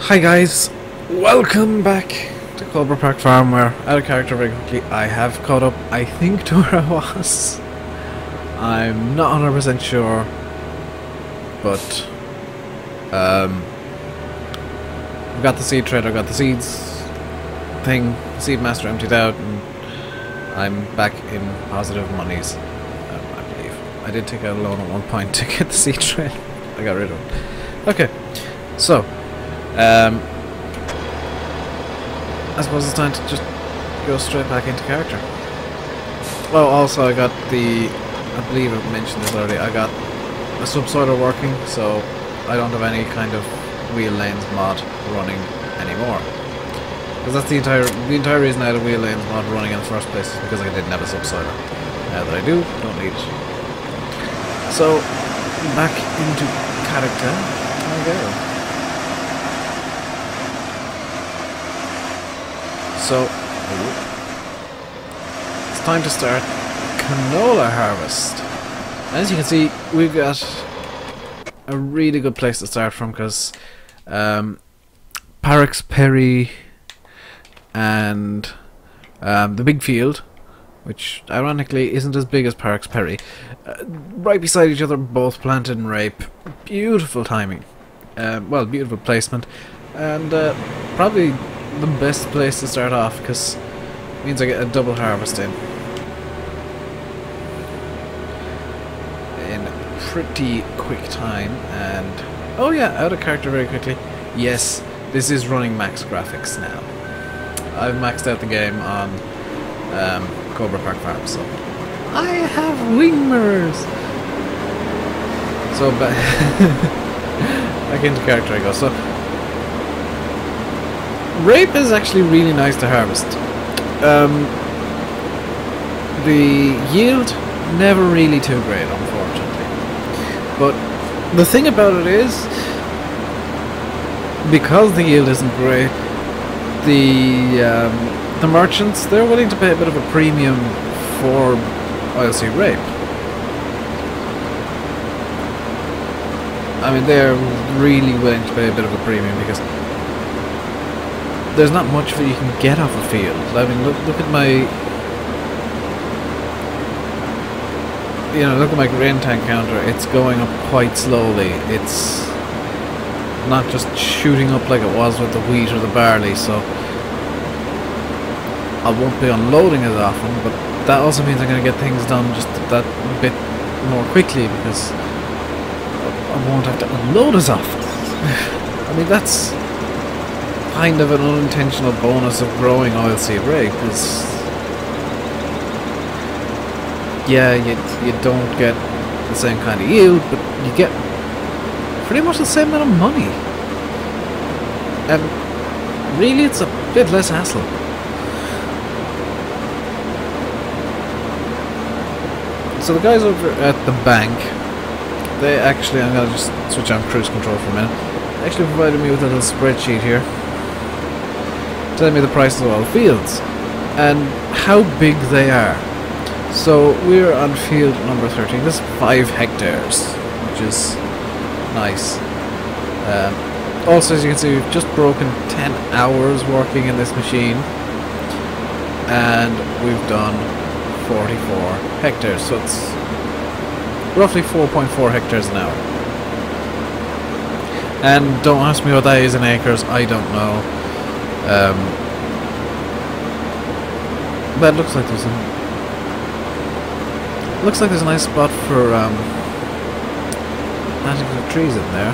Hi guys, welcome back to Coldborough Park Farm, where, out of character very quickly, I have caught up, I think, to where I was. I'm not 100% sure, but we got the seed trader, got the seeds thing, the seed master emptied out, and I'm back in positive monies, I believe. I did take out a loan at one point to get the seed trade. I got rid of it. Okay, so I suppose it's time to just go straight back into character. Oh, also I got I believe I mentioned this already, I got a subsoiler working, so I don't have any kind of wheel lanes mod running anymore. Because that's the entire reason I had a wheel lanes mod running in the first place, is because I didn't have a subsoiler. Now that I do, don't need it. So, back into character I go. So, it's time to start canola harvest. As you can see, we've got a really good place to start from, because Parks Perry and the big field, which ironically isn't as big as Parks Perry, right beside each other, both planted in rape. Beautiful timing. Well, beautiful placement, and probably the best place to start off, because it means I get a double harvest in pretty quick time. And oh yeah, out of character very quickly, yes, this is running max graphics now. I've maxed out the game on Coldborough Park Farm, so I have wing mirrors. So back into character I go. So rape is actually really nice to harvest. The yield, never really too great, unfortunately. But the thing about it is, because the yield isn't great, the merchants, they're willing to pay a bit of a premium for oilseed rape. I mean, they're really willing to pay a bit of a premium, because there's not much that you can get off a field. I mean, look at my, look at my grain tank counter. It's going up quite slowly. It's not just shooting up like it was with the wheat or the barley, so I won't be unloading as often, but that also means I'm going to get things done just that bit more quickly, because I won't have to unload as often. I mean, that's kind of an unintentional bonus of growing oilseed rape, is yeah, you don't get the same kind of yield, but you get pretty much the same amount of money, and really it's a bit less hassle. So the guys over at the bank, they actually, I'm going to just switch on cruise control for a minute, actually provided me with a little spreadsheet here telling me the prices of all the fields and how big they are. So we're on field number 13. This is 5 hectares, which is nice. Also, as you can see, we've just broken 10 hours working in this machine, and we've done 44 hectares, so it's roughly 4.4 hectares an hour. And don't ask me what that is in acres, I don't know. But it looks like there's a nice spot for planting some trees in there.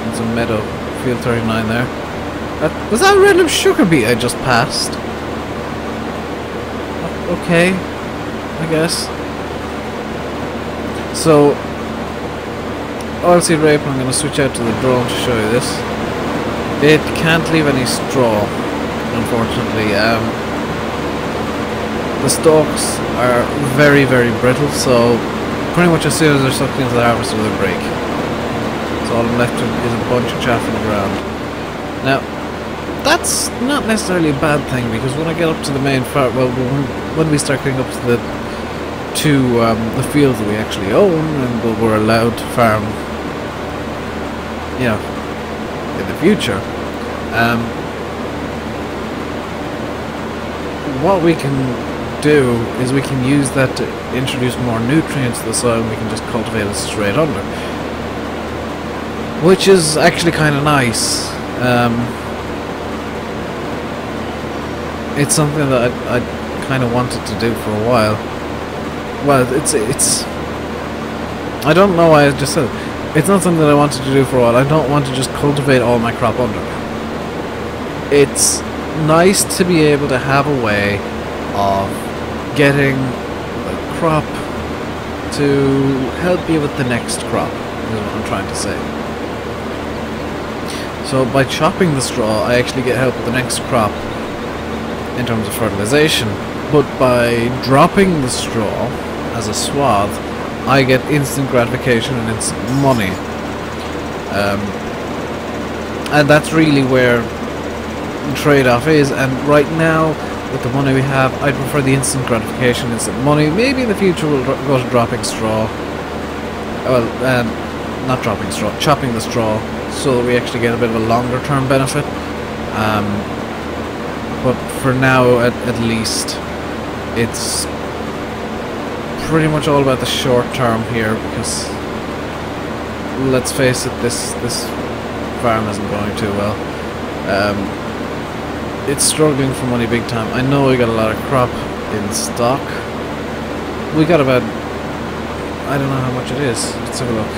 There's a meadow, field 39 there. Was that a red lip sugar beet I just passed? Okay, I guess. So, oilseed rape, I'm going to switch out to the drone to show you this. It can't leave any straw, unfortunately. The stalks are very, very brittle, so pretty much as soon as they're sucked into the harvester, they break. So all I'm left with is a bunch of chaff in the ground. Now, that's not necessarily a bad thing, because when I get up to the main farm, well, when we start getting up to the fields that we actually own and we're allowed to farm you know, in the future. What we can do is we can use that to introduce more nutrients to the soil, and we can just cultivate it straight under, which is actually kind of nice. It's something that I kind of wanted to do for a while. Well, it's I don't know why I just said it. It's not something that I wanted to do for a while. I don't want to just cultivate all my crop under. It's nice to be able to have a way of getting the crop to help you with the next crop, is what I'm trying to say. So by chopping the straw, I actually get help with the next crop in terms of fertilization, but by dropping the straw as a swath, I get instant gratification and instant money. And that's really where the trade-off is, and right now, with the money we have, I'd prefer the instant gratification, instant money. Maybe in the future we'll go to dropping straw. Well, not dropping straw, chopping the straw, so that we actually get a bit of a longer term benefit. But for now, at least, it's pretty much all about the short term here, because let's face it, this farm isn't going too well. It's struggling for money big time. I know we got a lot of crop in stock. We got about, I don't know how much it is. Let's have a look.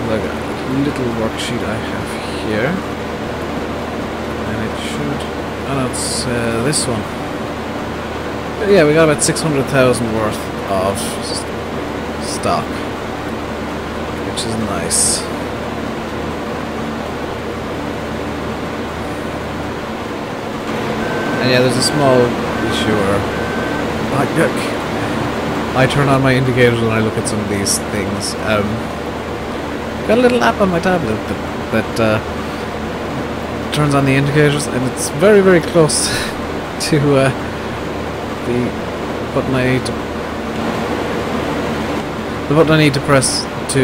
Like a little worksheet I have here, and it should. Oh no, it's this one. But yeah, we got about 600,000 worth of stock, which is nice. And yeah, there's a small issue where I turn on my indicators when I look at some of these things. Got a little app on my tablet that turns on the indicators, and it's very, very close to the button I need to press to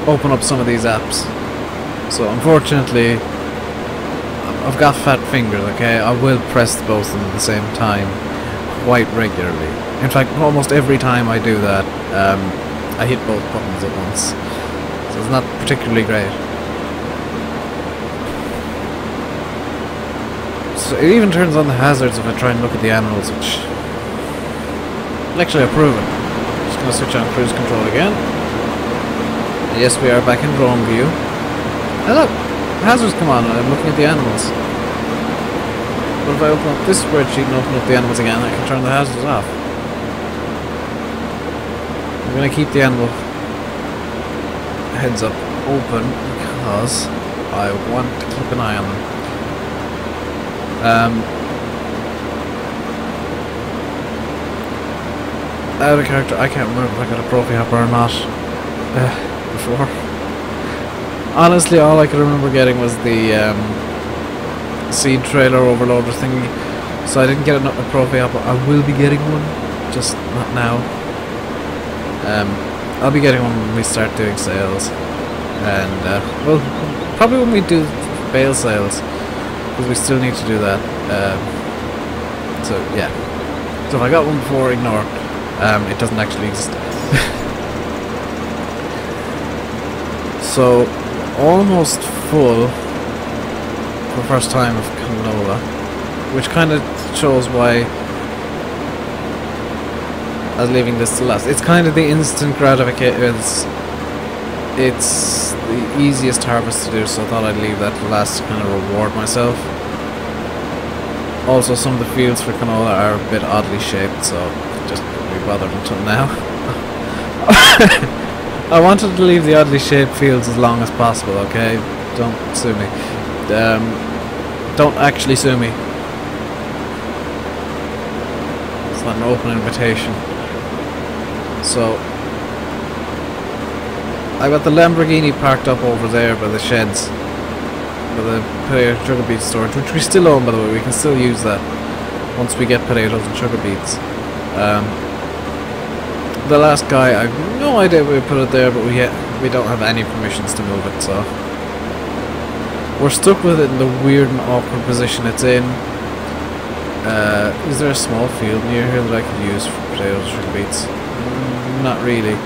open up some of these apps. So unfortunately, I've got fat fingers, okay? I will press both of them at the same time quite regularly. In fact, almost every time I do that, I hit both buttons at once. So it's not particularly great. So it even turns on the hazards if I try and look at the animals, which actually I've proven. Just going to switch on cruise control again. Yes, we are back in drone view. And look! Hazards come on, and I'm looking at the animals. But if I open up this spreadsheet and open up the animals again, I can turn the hazards off. I'm going to keep the animal heads up open because I want to keep an eye on them. Out of character, I can't remember if I got a trophy hopper or not before. Honestly, all I could remember getting was the seed trailer overloader thingy, so I didn't get a trophy hopper. I will be getting one, just not now. I'll be getting one when we start doing sales, and well, probably when we do bale sales, because we still need to do that. So yeah, so if I got one before, ignore it. It doesn't actually exist. So almost full for the first time of canola, which kind of shows why I was leaving this to last. It's kind of the instant gratification. It's the easiest harvest to do, so I thought I'd leave that to last to kind of reward myself. Also, some of the fields for canola are a bit oddly shaped, so just couldn't be bothered until now. I wanted to leave the oddly shaped fields as long as possible, okay? Don't sue me. Don't actually sue me. It's not an open invitation. So I got the Lamborghini parked up over there by the sheds, by the potato sugar beet storage, which we still own, by the way. We can still use that once we get potatoes and sugar beets. the last guy, I have no idea where we put it there, but we don't have any permissions to move it, so we're stuck with it in the weird and awkward position it's in. Is there a small field near here that I could use for potatoes, sugar beets? Not really.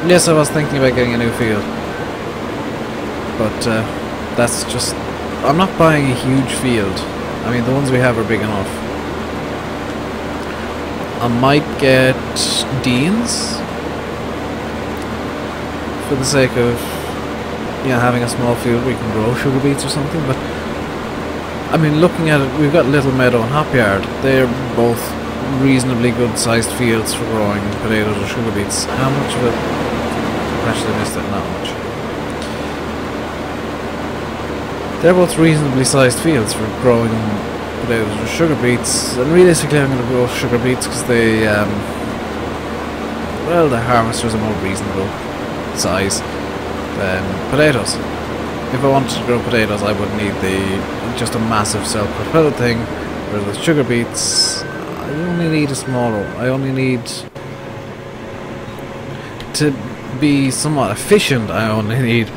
Yes, I was thinking about getting a new field, but that's just... I'm not buying a huge field. I mean, the ones we have are big enough. I might get Deans for the sake of, you know, having a small field where you can grow sugar beets or something, but I mean, looking at it, we've got Little Meadow and Hop Yard. They're both reasonably good sized fields for growing potatoes or sugar beets. How much of it? Actually, I missed it, not much. They're both reasonably sized fields for growing potatoes or sugar beets, and realistically I'm going to grow sugar beets because they, well, the harvesters are more reasonable size than potatoes. If I wanted to grow potatoes, I would need just a massive self-propelled thing, whereas with sugar beets, I only need a small one. I only need to be somewhat efficient. I only need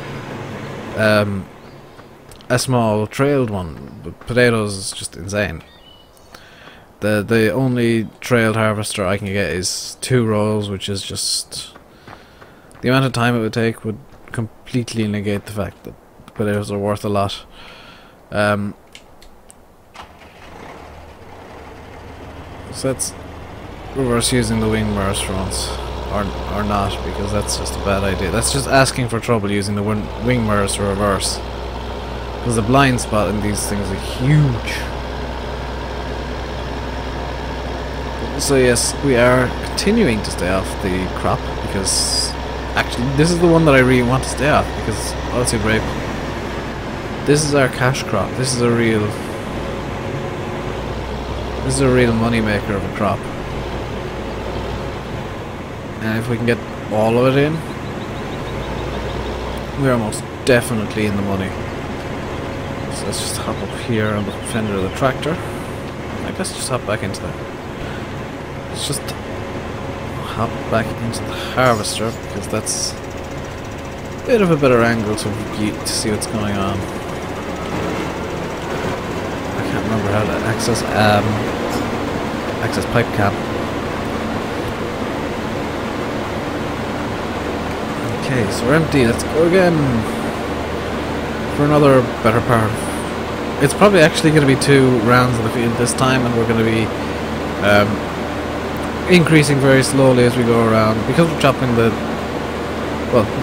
a small trailed one. But potatoes is just insane. The only trailed harvester I can get is 2 rows, which is just the amount of time it would take would completely negate the fact that potatoes are worth a lot. So let's reverse using the wing mirrors for once, or not, because that's just a bad idea. That's just asking for trouble using the wing mirrors to reverse, because the blind spot in these things is huge. So yes, we are continuing to stay off the crop, because actually this is the one that I really want to stay off, because oilseed rape, this is our cash crop. This is a real money maker of a crop. And if we can get all of it in, we're most definitely in the money. So let's just hop up here on the fender of the tractor. Like, let's just hop back into that. Let's just hop back into the harvester, because that's a bit of a better angle to see what's going on. I can't remember how to access pipe cap. Okay, so we're empty. Let's go again for another better part. It's probably actually going to be 2 rounds of the field this time, and we're going to be increasing very slowly as we go around, because we're chopping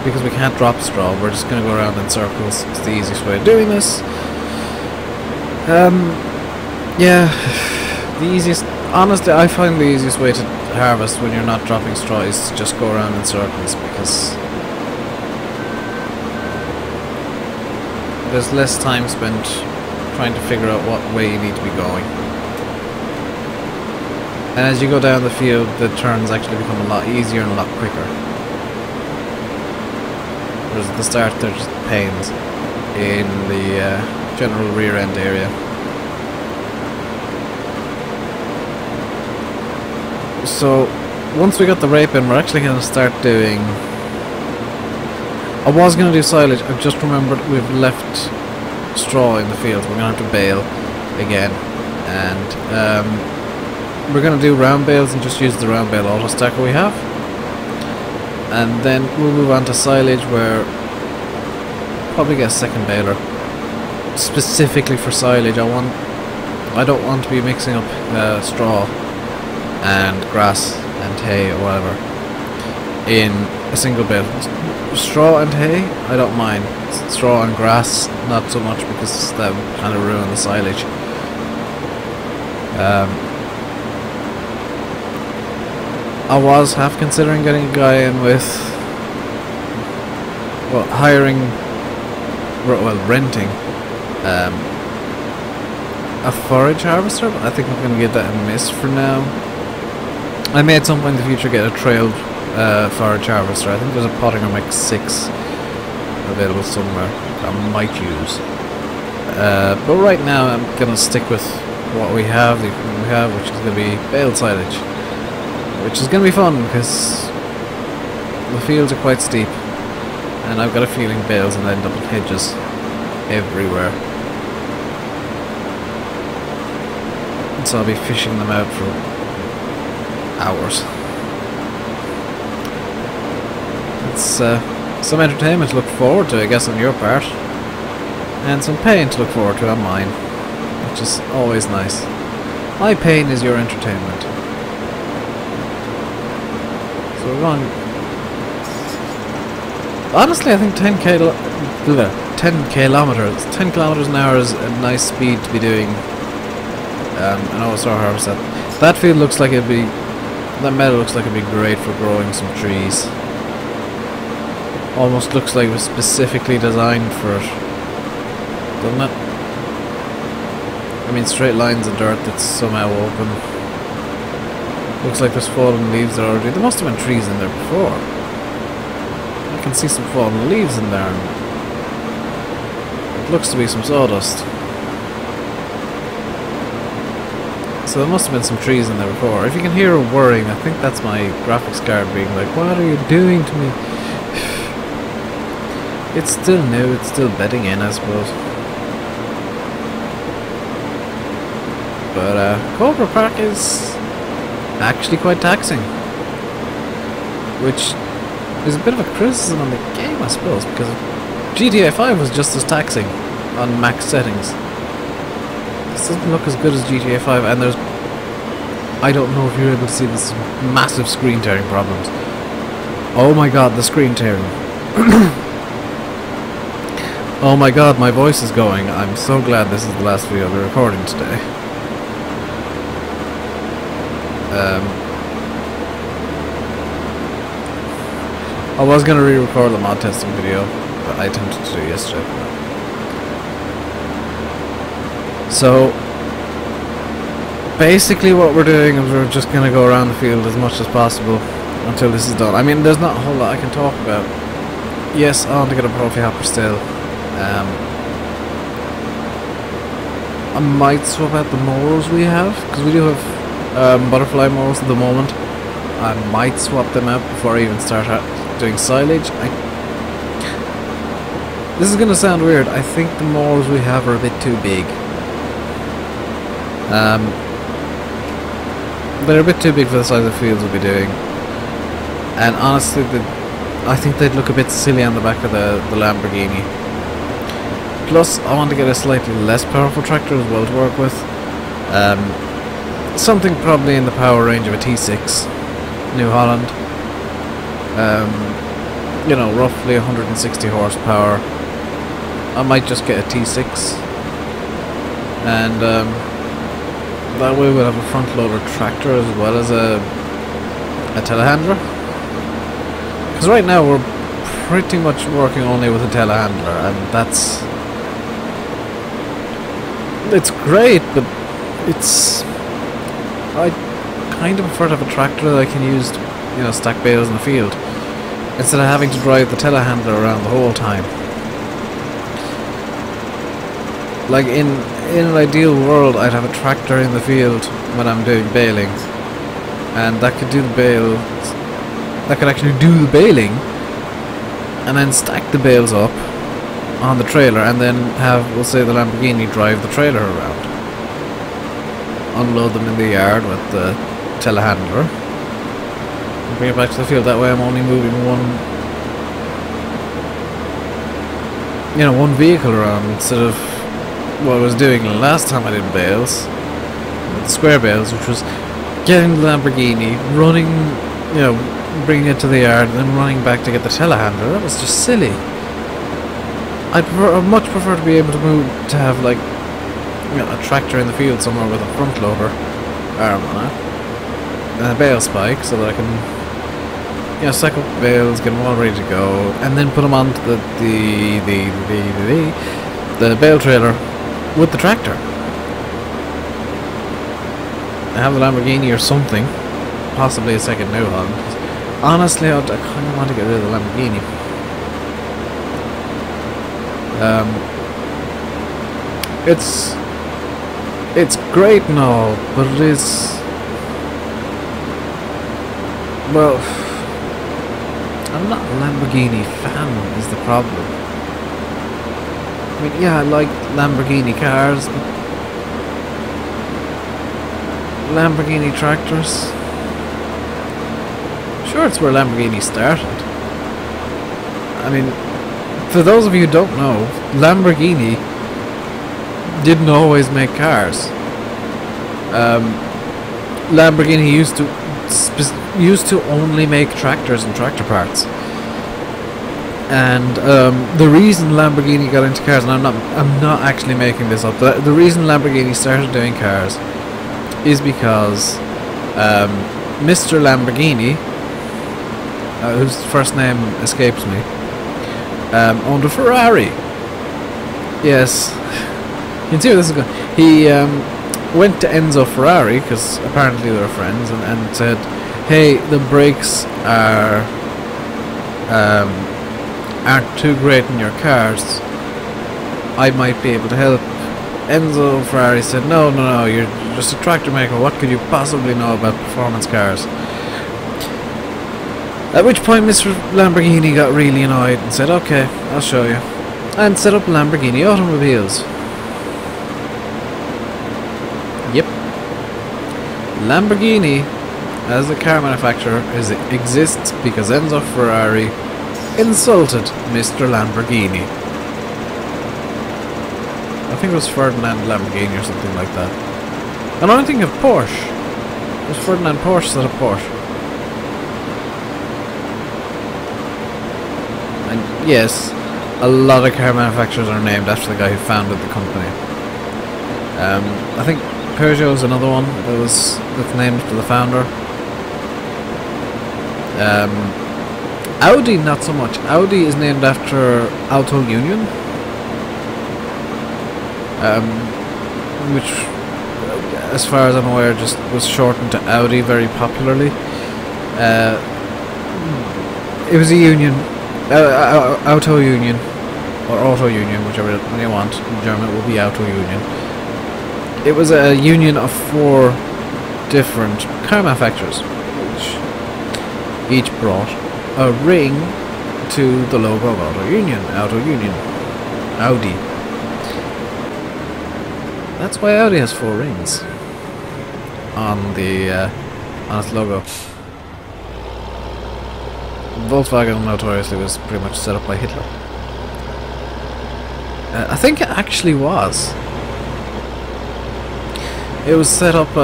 because we can't drop straw. We're just going to go around in circles. It's the easiest way of doing this. Yeah, the easiest. Honestly, I find the easiest way to harvest when you're not dropping straw is to just go around in circles, because there's less time spent trying to figure out what way you need to be going. And as you go down the field, the turns actually become a lot easier and a lot quicker. Whereas at the start, they're just pains in the general rear end area. So once we got the rape in, we're actually going to start doing... I was going to do silage. I've just remembered we've left straw in the field. We're going to have to bale again, and we're going to do round bales and just use the round bale auto stacker we have, and then we'll move on to silage, where probably get a second baler specifically for silage. I don't want to be mixing up straw and grass and hay or whatever in a single bale. Straw and hay, I don't mind. Straw and grass, not so much, because that would kind of ruin the silage. I was half considering getting a guy in with, well, renting a forage harvester, but I think I'm going to give that a miss for now. I may at some point in the future get a trailed forage harvester. I think there's a Pottinger Mix 6 available somewhere that I might use. But right now I'm going to stick with what we have, the equipment we have, which is going to be baled silage. which is going to be fun because the fields are quite steep, and I've got a feeling bales will end up in hedges everywhere. And so I'll be fishing them out for hours. It's some entertainment to look forward to, I guess, on your part, and some pain to look forward to on mine, which is always nice. My pain is your entertainment. So we're going... Honestly, I think 10 kilometers an hour is a nice speed to be doing. I know it's so harvest that. That field looks like it'd be... That meadow looks like it'd be great for growing some trees. Almost looks like it was specifically designed for it, doesn't it? I mean, straight lines of dirt that's somehow open. Looks like there's fallen leaves there already. There must have been trees in there before. I can see some fallen leaves in there. It looks to be some sawdust. So there must have been some trees in there before. If you can hear a whirring, I think that's my graphics card being like, what are you doing to me? It's still new, it's still bedding in, I suppose. But Coldborough Park is actually quite taxing, which is a bit of a criticism on the game, I suppose, because GTA 5 was just as taxing on max settings. This doesn't look as good as GTA 5, and there's... I don't know if you're able to see this massive screen tearing problems. Oh my god, the screen tearing. Oh my god, my voice is going. I'm so glad this is the last video we're recording today. I was going to re-record the mod testing video, but I attempted to do yesterday. So, basically what we're doing is we're just going to go around the field as much as possible until this is done. I mean, there's not a whole lot I can talk about. Yes, I want to get a trophy hopper still. I might swap out the mowers we have, because we do have butterfly mowers at the moment. I might swap them out before I even start doing silage. This is going to sound weird. I think the mowers we have are a bit too big. They're a bit too big for the size of fields we'll be doing. And honestly, I think they'd look a bit silly on the back of the Lamborghini. Plus, I want to get a slightly less powerful tractor as well to work with. Something probably in the power range of a T6 New Holland. You know, roughly 160 horsepower. I might just get a T6. And that way we'll have a front loader tractor as well as a telehandler. Because right now we're pretty much working only with a telehandler, and that's... It's great, but it's... I kind of prefer to have a tractor that I can use to, you know, stack bales in the field, instead of having to drive the telehandler around the whole time. Like, in an ideal world, I'd have a tractor in the field when I'm doing baling, and that could do the bale... That could actually do the baling, and then stack the bales up on the trailer, and then have, we'll say, the Lamborghini drive the trailer around. Unload them in the yard with the telehandler, and bring it back to the field. That way I'm only moving one vehicle around, instead of what I was doing last time I did bales, the square bales, which was getting the Lamborghini, running, you know, bringing it to the yard, and then running back to get the telehandler. That was just silly. I'd much prefer to be able to have, like, you know, a tractor in the field somewhere with a front loader arm on it, and a bale spike, so that I can, you know, stack up bales, get them all ready to go, and then put them onto the bale trailer with the tractor. I have the Lamborghini or something, possibly a second New Holland. Honestly, I kind of want to get rid of the Lamborghini. It's great and all, but Well, I'm not a Lamborghini fan, is the problem. I mean, yeah, I like Lamborghini cars, but Lamborghini tractors? Sure, it's where Lamborghini started. I mean, for those of you who don't know, Lamborghini didn't always make cars. Lamborghini used to only make tractors and tractor parts. And the reason Lamborghini got into cars, and I'm not actually making this up, the reason Lamborghini started doing cars is because Mr. Lamborghini, whose first name escapes me, owned a Ferrari. Yes, you can see where this is going. He went to Enzo Ferrari, because apparently they were friends, and said, hey, the brakes aren't too great in your cars. I might be able to help. Enzo Ferrari said, no, you're just a tractor maker. What could you possibly know about performance cars? At which point Mr. Lamborghini got really annoyed and said, okay, I'll show you. And set up Lamborghini Automobiles. Yep. Lamborghini, as a car manufacturer, exists because Enzo Ferrari insulted Mr. Lamborghini. I think it was Ferdinand Lamborghini or something like that. And I'm thinking of Porsche. It was Ferdinand Porsche set up Porsche. And yes, a lot of car manufacturers are named after the guy who founded the company. I think Peugeot is another one that's named after the founder. Audi, not so much. Audi is named after Auto Union, which, as far as I'm aware, just was shortened to Audi very popularly. It was a union, Auto Union, or Auto Union, whichever one you want. In German it will be Auto Union. It was a union of 4 different car manufacturers, which each brought a ring to the logo of Auto Union. Audi. That's why Audi has 4 rings on the on its logo. Volkswagen notoriously was pretty much set up by Hitler. I think it actually was. It was set up.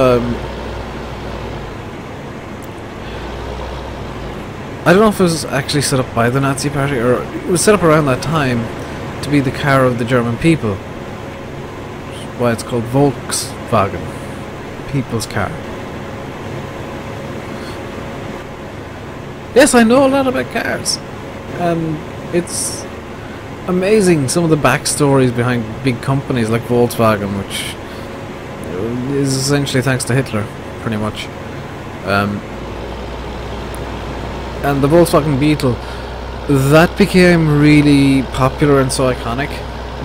I don't know if it was actually set up by the Nazi Party, or it was set up around that time to be the car of the German people. Which is why it's called Volkswagen, people's car. Yes, I know a lot about cars, and it's amazing some of the backstories behind big companies like Volkswagen, which is essentially thanks to Hitler, pretty much. And the Volkswagen Beetle, that became really popular and so iconic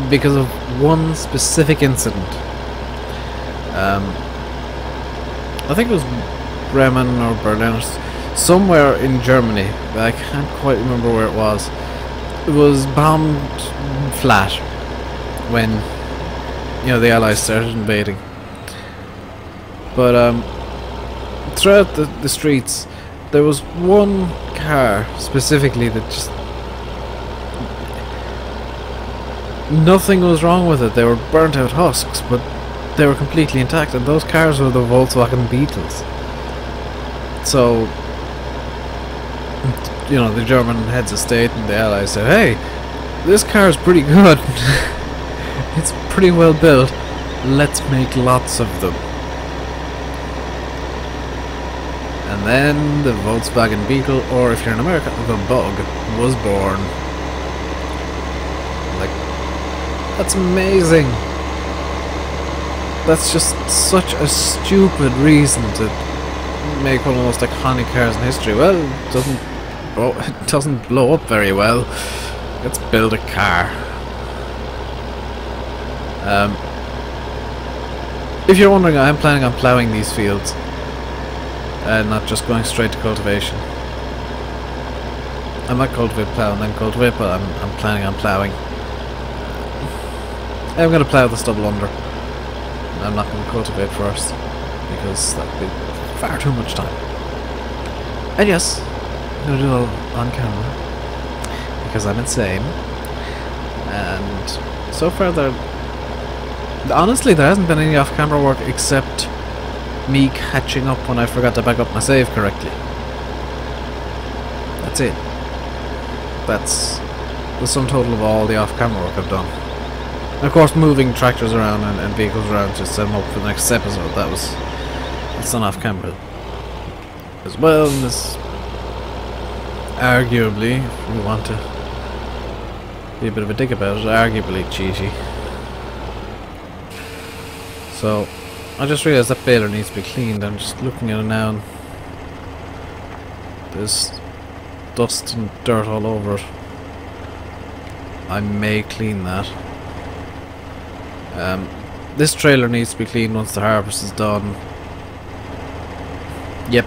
because of one specific incident. I think it was Bremen or Berlin, or somewhere in Germany, but I can't quite remember where it was. It was bombed flat when, you know, the Allies started invading. But throughout the streets, there was one car specifically that just... nothing was wrong with it. They were burnt out husks, but they were completely intact, and those cars were the Volkswagen Beetles. So, you know, the German heads of state and the Allies said, hey, this car is pretty good. It's pretty well built. Let's make lots of them. And then the Volkswagen Beetle, or if you're in America, the Bug, was born. Like, that's amazing. That's just such a stupid reason to make one of the most iconic cars in history. Well, it doesn't blow up very well. Let's build a car. If you're wondering, I'm planning on ploughing these fields. Not just going straight to cultivation. I might cultivate, plow, and then cultivate, but I'm planning on ploughing. I'm going to plough the stubble under. I'm not going to cultivate first, because that would be far too much time. And yes, I'm going to do it all on camera, because I'm insane. And so far honestly there hasn't been any off-camera work except me catching up when I forgot to back up my save correctly. That's it. That's the sum total of all the off-camera work I've done. And of course moving tractors around and vehicles around to set them up for the next episode, that's done off-camera as well. And this arguably, if we want to be a bit of a dick about it, arguably cheaty. So I just realised that baler needs to be cleaned. I'm just looking at it now and there's dust and dirt all over it. I may clean that. This trailer needs to be cleaned once the harvest is done. Yep.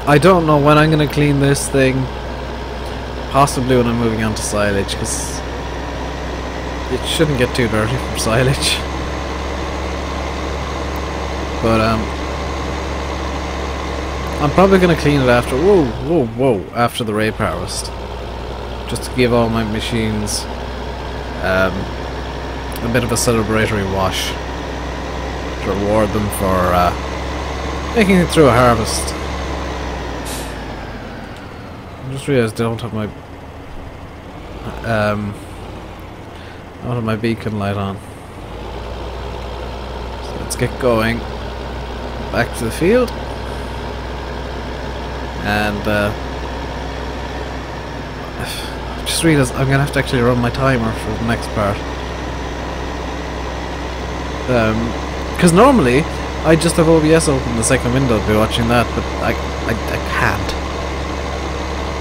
I don't know when I'm going to clean this thing. Possibly when I'm moving on to silage, because it shouldn't get too dirty from silage. But I'm probably going to clean it after after the rape harvest, just to give all my machines a bit of a celebratory wash to reward them for making it through a harvest. I just realised I don't have my beacon light on. So let's get going. Back to the field. And just realised I'm gonna have to actually run my timer for the next part. Because normally I just have OBS open the second window to be watching that, but I can't.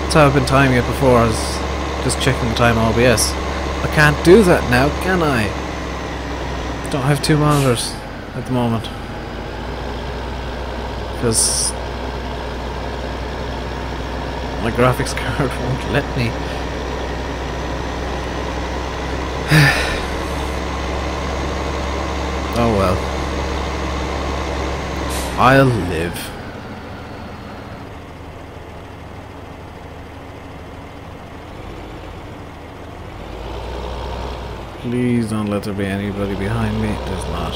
That's how I've been timing it before, I was just checking the time on OBS. I can't do that now, can I? Don't have two monitors at the moment. Because my graphics card won't let me. Oh well. I'll live. Please don't let there be anybody behind me. There's not.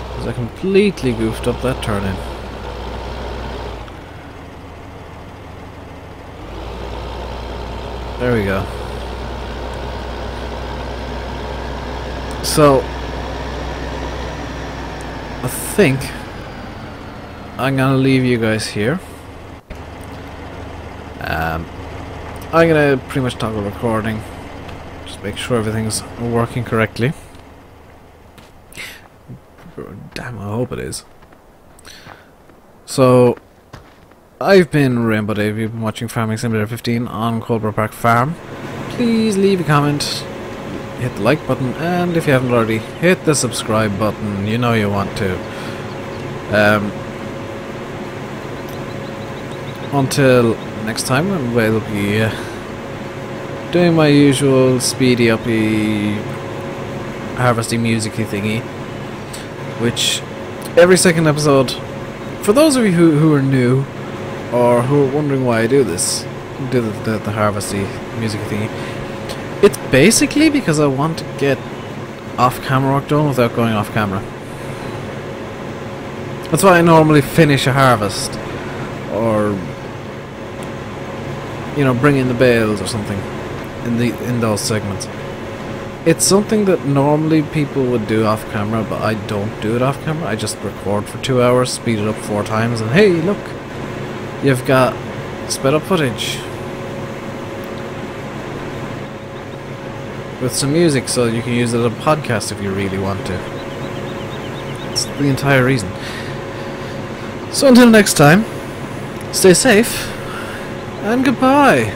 Because I completely goofed up that turn-in. There we go. So I think I'm gonna leave you guys here. I'm gonna pretty much toggle recording. Just make sure everything's working correctly. Damn, I hope it is. So I've been Rainbow Dave. You've been watching Farming Simulator 15 on Coldborough Park Farm. Please leave a comment, hit the like button, and if you haven't already, hit the subscribe button. You know you want to. Until next time, we'll be doing my usual speedy uppy harvesting musicy thingy, which every second episode, for those of you who are new or who are wondering why I do this, do the harvesty music thingy, it's basically because I want to get off-camera work done without going off-camera. That's why I normally finish a harvest, or you know, bring in the bales or something in those segments. It's something that normally people would do off-camera, but I don't do it off-camera. I just record for 2 hours, speed it up 4 times, and hey, look, you've got sped up footage with some music, so you can use it as a podcast if you really want to. That's the entire reason. So until next time, stay safe and goodbye.